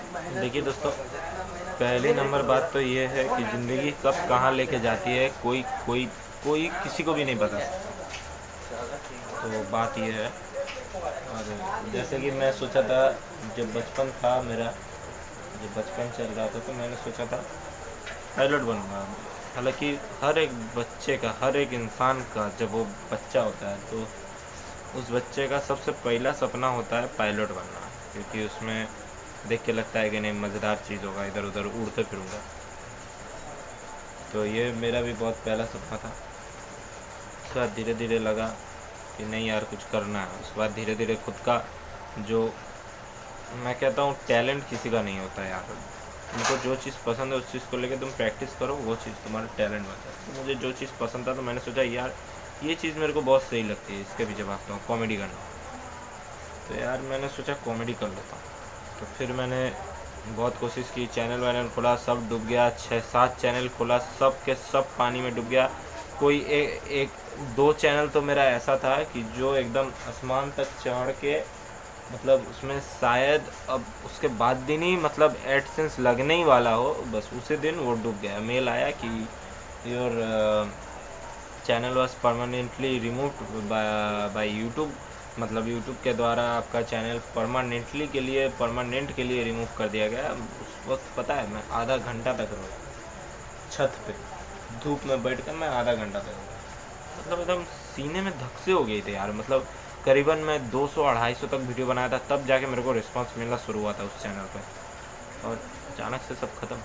देखिए दोस्तों, पहली नंबर बात तो ये है कि ज़िंदगी कब कहाँ लेके जाती है कोई कोई कोई किसी को भी नहीं बता सकता। तो बात ये है। और जैसे कि मैं सोचा था, जब बचपन था मेरा, जब बचपन चल रहा था तो मैंने सोचा था पायलट बनूंगा। हालांकि हर एक बच्चे का, हर एक इंसान का जब वो बच्चा होता है तो उस बच्चे का सबसे पहला सपना होता है पायलट बनना, क्योंकि उसमें देख के लगता है कि नहीं मज़ेदार चीज़ होगा, इधर उधर उड़ते फिरूंगा। तो ये मेरा भी बहुत पहला सपना था। उसके बाद धीरे धीरे लगा कि नहीं यार कुछ करना है। उसके बाद धीरे धीरे खुद का जो, मैं कहता हूँ टैलेंट किसी का नहीं होता यार। तुमको जो चीज़ पसंद है उस चीज़ को लेकर तुम प्रैक्टिस करो, वो चीज़ तुम्हारा टैलेंट बन जाए। तो मुझे जो चीज़ पसंद था तो मैंने सोचा यार ये चीज़ मेरे को बहुत सही लगती है, इसके पीछे भागता हूँ, कॉमेडी करना। तो यार मैंने सोचा कॉमेडी कर लेता हूँ। तो फिर मैंने बहुत कोशिश की, चैनल वैनल खोला, सब डूब गया। 6-7 चैनल खोला, सब के सब पानी में डूब गया। कोई एक दो चैनल तो मेरा ऐसा था कि जो एकदम आसमान तक चढ़ के, मतलब उसमें शायद अब उसके बाद दिन ही मतलब एडसेंस लगने ही वाला हो, बस उसी दिन वो डूब गया। मेल आया कि your channel was permanently removed by YouTube, मतलब यूट्यूब के द्वारा आपका चैनल परमानेंट के लिए रिमूव कर दिया गया। उस वक्त पता है मैं आधा घंटा तक रोया, छत पे धूप में बैठ कर मैं आधा घंटा तक रोया। मतलब एकदम सीने में धक से हो गई थी यार। मतलब करीबन मैं 200-250 तक वीडियो बनाया था, तब जाके मेरे को रिस्पांस मिलना शुरू हुआ था उस चैनल पे। और अचानक से सब खत्म।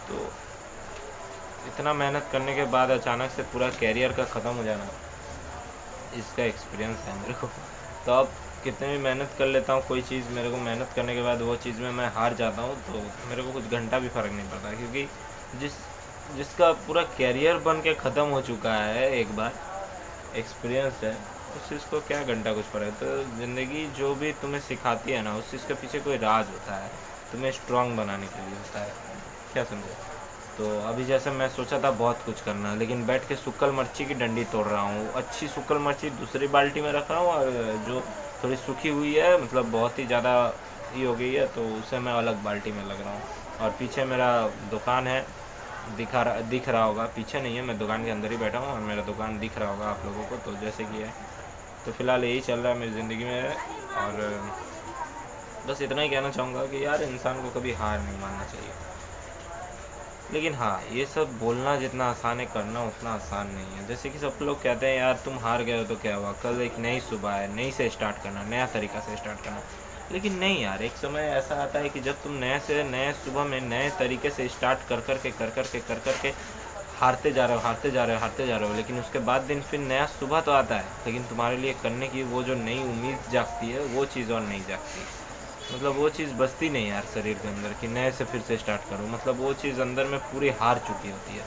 तो इतना मेहनत करने के बाद अचानक से पूरा कैरियर का ख़त्म हो जाना, इसका एक्सपीरियंस है मेरे को। तो अब कितने भी मेहनत कर लेता हूँ कोई चीज़, मेरे को मेहनत करने के बाद वो चीज़ में मैं हार जाता हूँ तो मेरे को कुछ घंटा भी फ़र्क नहीं पड़ता, क्योंकि जिसका पूरा कैरियर बन के ख़त्म हो चुका है, एक बार एक्सपीरियंस है, उस चीज़ को क्या घंटा कुछ पड़ेगा। तो ज़िंदगी जो भी तुम्हें सिखाती है ना, उस चीज़ के पीछे कोई राज होता है, तुम्हें स्ट्रांग बनाने के लिए होता है। क्या समझे? तो अभी जैसे मैं सोचा था बहुत कुछ करना, लेकिन बैठ के सूखल मिर्ची की डंडी तोड़ रहा हूँ। अच्छी सूखल मिर्ची दूसरी बाल्टी में रख रहा हूँ, और जो थोड़ी सूखी हुई है, मतलब बहुत ही ज़्यादा ये हो गई है, तो उसे मैं अलग बाल्टी में लग रहा हूँ। और पीछे मेरा दुकान है, दिख रहा होगा। पीछे नहीं है, मैं दुकान के अंदर ही बैठा हूँ और मेरा दुकान दिख रहा होगा आप लोगों को। तो जैसे कि है, तो फ़िलहाल यही चल रहा है मेरी ज़िंदगी में। और बस इतना ही कहना चाहूँगा कि यार इंसान को कभी हार नहीं मानना चाहिए। लेकिन हाँ, ये सब बोलना जितना आसान है, करना उतना आसान नहीं है। जैसे कि सब लोग कहते हैं यार तुम हार गए हो तो क्या हुआ, कल एक नई सुबह है, नई से स्टार्ट करना, नया तरीका से स्टार्ट करना। लेकिन नहीं यार, एक समय ऐसा आता है कि जब तुम नए सुबह में नए तरीके से स्टार्ट कर के हारते जा रहे हो, लेकिन उसके बाद दिन फिर नया सुबह तो आता है, लेकिन तुम्हारे लिए करने की वो जो नई उम्मीद जागती है, वो चीज़ और नहीं जागती। मतलब वो चीज़ बसती नहीं यार शरीर के अंदर कि नए से फिर से स्टार्ट करो। मतलब वो चीज़ अंदर में पूरी हार चुकी होती है।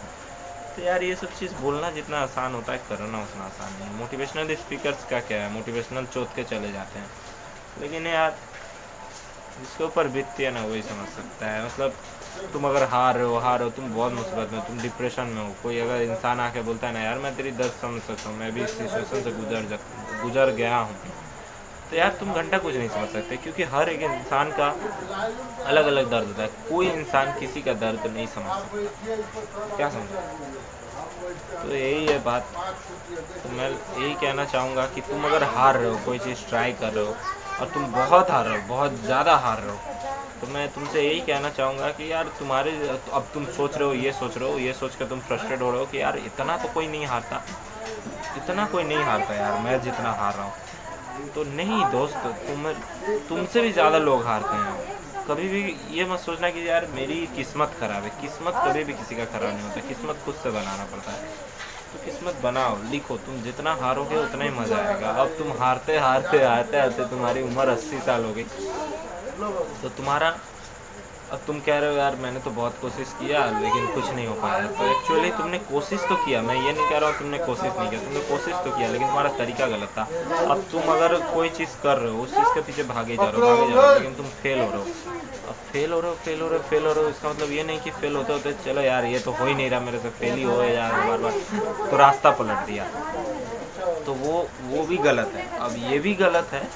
तो यार ये सब चीज़ बोलना जितना आसान होता है, करना उतना आसान नहीं है। मोटिवेशनल स्पीकर्स का क्या है, मोटिवेशनल चोट के चले जाते हैं, लेकिन यार जिसके ऊपर बीतती है ना वही समझ सकता है। मतलब तुम अगर हार रहे हो, तुम बहुत मुसीबत में, तुम डिप्रेशन में हो, कोई अगर इंसान आके बोलता है ना यार मैं तेरी दर्द समझ सकता हूँ, मैं भी इस सिचुएशन से गुजर गया हूँ, तो यार तुम घंटा कुछ नहीं समझ सकते, क्योंकि हर एक इंसान का अलग अलग दर्द होता है। कोई इंसान किसी का दर्द नहीं समझ सकता। क्या समझ? तो यही है बात। तो मैं यही कहना चाहूँगा कि तुम अगर हार रहे हो, कोई चीज़ ट्राई कर रहे हो और तुम बहुत हार रहे हो, बहुत ज़्यादा हार रहे हो, तो मैं तुमसे यही कहना चाहूँगा कि यार तुम्हारे, अब तुम सोच रहे हो, ये सोच कर तुम फ्रस्ट्रेट हो रहे हो कि यार इतना तो कोई नहीं हारता, इतना कोई नहीं हारता यार, मैं जितना हार रहा हूँ। तो नहीं दोस्त, तुमसे भी ज़्यादा लोग हारते हैं। कभी भी ये मत सोचना कि यार मेरी किस्मत ख़राब है। किस्मत कभी भी किसी का ख़राब नहीं होता, किस्मत खुद से बनाना पड़ता है। तो किस्मत बनाओ, लिखो, तुम जितना हारोगे उतना ही मज़ा आएगा। अब तुम हारते तुम्हारी उम्र 80 साल हो गई, तो तुम्हारा, अब तुम कह रहे हो यार मैंने तो बहुत कोशिश किया लेकिन कुछ नहीं हो पाया। तो एक्चुअली तुमने कोशिश तो किया, मैं ये नहीं कह रहा हूँ तुमने कोशिश नहीं किया, तुमने कोशिश तो किया, लेकिन तुम्हारा तरीका गलत था। अब तुम अगर कोई चीज़ कर रहे हो, उस चीज़ के पीछे भागे जा रहे हो, लेकिन तुम फेल हो रहे हो। अब फेल हो रहे हो, इसका मतलब ये नहीं कि फेल होते होते चलो यार ये तो हो ही नहीं रहा मेरे से, फेल ही हो यार बार बार, तो रास्ता पलट दिया। तो वो भी गलत है। अब ये भी गलत है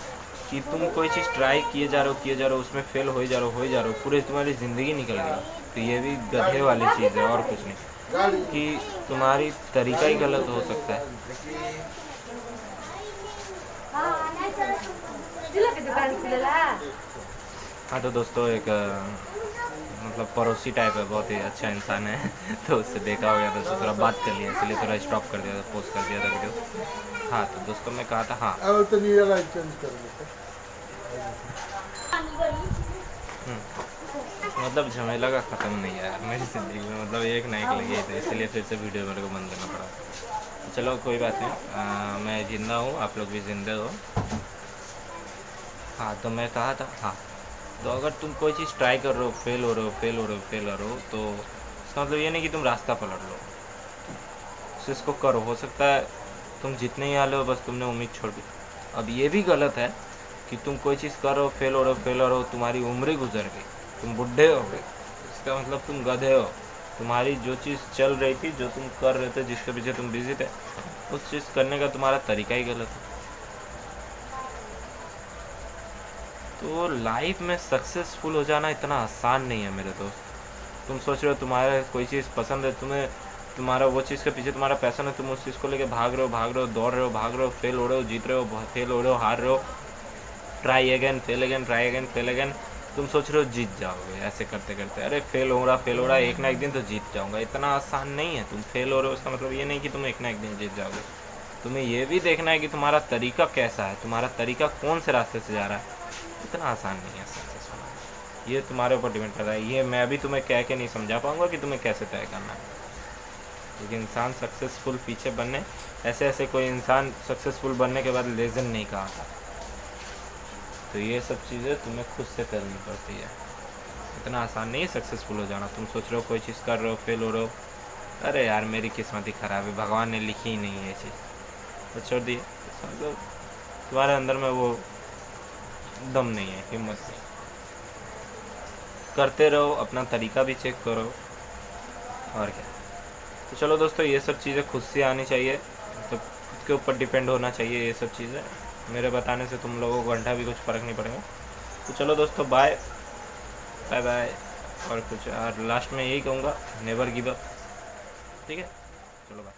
कि तुम कोई चीज़ ट्राई किए जा रहे हो, उसमें फेल हो ही जा रहे हो, पूरी तुम्हारी ज़िंदगी निकल गई। तो ये भी गधे वाली चीज़ है और कुछ नहीं, कि तुम्हारी तरीका ही गलत हो सकता है। हाँ तो दोस्तों, एक मतलब पड़ोसी टाइप है, बहुत ही अच्छा इंसान है तो उससे देखा हो गया था, तो थोड़ा बात कर लिया, इसलिए थोड़ा स्टॉप कर दिया था, पोस्ट कर दिया था वीडियो। हाँ तो दोस्तों, मैं कहा था, हाँ मतलब झमेला का ख़त्म नहीं है यार मेरी ज़िंदगी में, मतलब एक ना एक लगी थी, इसलिए फिर से वीडियो मेरे को बंद करना पड़ा। तो चलो कोई बात नहीं, मैं ज़िंदा हूँ, आप लोग भी ज़िंदे हो। हाँ तो मैं कहा था, हाँ तो अगर तुम कोई चीज़ ट्राई कर रहे हो, फेल हो रहे हो, फेल हो रहे हो, फेल हो रहे हो, तो इसका मतलब ये नहीं कि तुम रास्ता पलट लो, तो इसको करो। हो सकता है तुम जितने ही हाल हो, बस तुमने उम्मीद छोड़ दी। अब ये भी गलत है कि तुम कोई चीज़ कर रहे हो, फेल हो रहे हो, फेल हो रहे हो, तुम्हारी उम्र गुजर गई, तुम बुढ़े हो गए, इसका मतलब तुम गधे हो। तुम्हारी जो चीज़ चल रही थी, जो तुम कर रहे थे, जिसके पीछे तुम बिजी थे, उस चीज़ करने का तुम्हारा तरीका ही गलत है। तो लाइफ में सक्सेसफुल हो जाना इतना आसान नहीं है मेरे दोस्त। तुम सोच रहे हो तुम्हारा कोई चीज़ पसंद है, तुम्हें तुम्हारा वो चीज़ के पीछे तुम्हारा पैशन है, तुम उस चीज़ को लेके भाग रहे हो, दौड़ रहे हो, भाग रहे हो, फेल हो रहे हो, जीत रहे हो, फेल हो रहे हो, हार रहे हो, try again, fail again, try again, fail again. तुम सोच रहे हो जीत जाओगे ऐसे करते करते, अरे फेल हो रहा, एक ना एक दिन तो जीत जाऊंगा। इतना आसान नहीं है। तुम फेल हो रहे हो, उसका मतलब ये नहीं कि तुम एक ना एक दिन जीत जाओगे। तुम्हें ये भी देखना है कि तुम्हारा तरीका कैसा है, तुम्हारा तरीका कौन से रास्ते से जा रहा है। इतना आसान नहीं है सक्सेस होना, ये तुम्हारे ऊपर डिपेंड कर रहा है। ये मैं भी तुम्हें कह के नहीं समझा पाऊंगा कि तुम्हें कैसे तय करना है। क्योंकि इंसान सक्सेसफुल पीछे बनने, ऐसे ऐसे कोई इंसान सक्सेसफुल बनने के बाद लेजेंड नहीं कहा था। तो ये सब चीज़ें तुम्हें खुद से करनी पड़ती है। इतना आसान नहीं है सक्सेसफुल हो जाना। तुम सोच रहे हो कोई चीज़ कर रहे हो, फेल हो रहे हो, अरे यार मेरी किस्मत ही ख़राब है, भगवान ने लिखी ही नहीं है ये चीज़, तो छोड़ दिए। मतलब तुम्हारे अंदर में वो दम नहीं है, हिम्मत नहीं। करते रहो, अपना तरीका भी चेक करो, और क्या। तो चलो दोस्तों, ये सब चीज़ें खुद से आनी चाहिए, तो खुद के ऊपर डिपेंड होना चाहिए ये सब चीज़ें। मेरे बताने से तुम लोगों को घंटा भी कुछ फ़र्क नहीं पड़ेगा। तो चलो दोस्तों, बाय बाय बाय। और कुछ और लास्ट में यही कहूँगा, नेवर गिव अप। ठीक है, चलो बाय।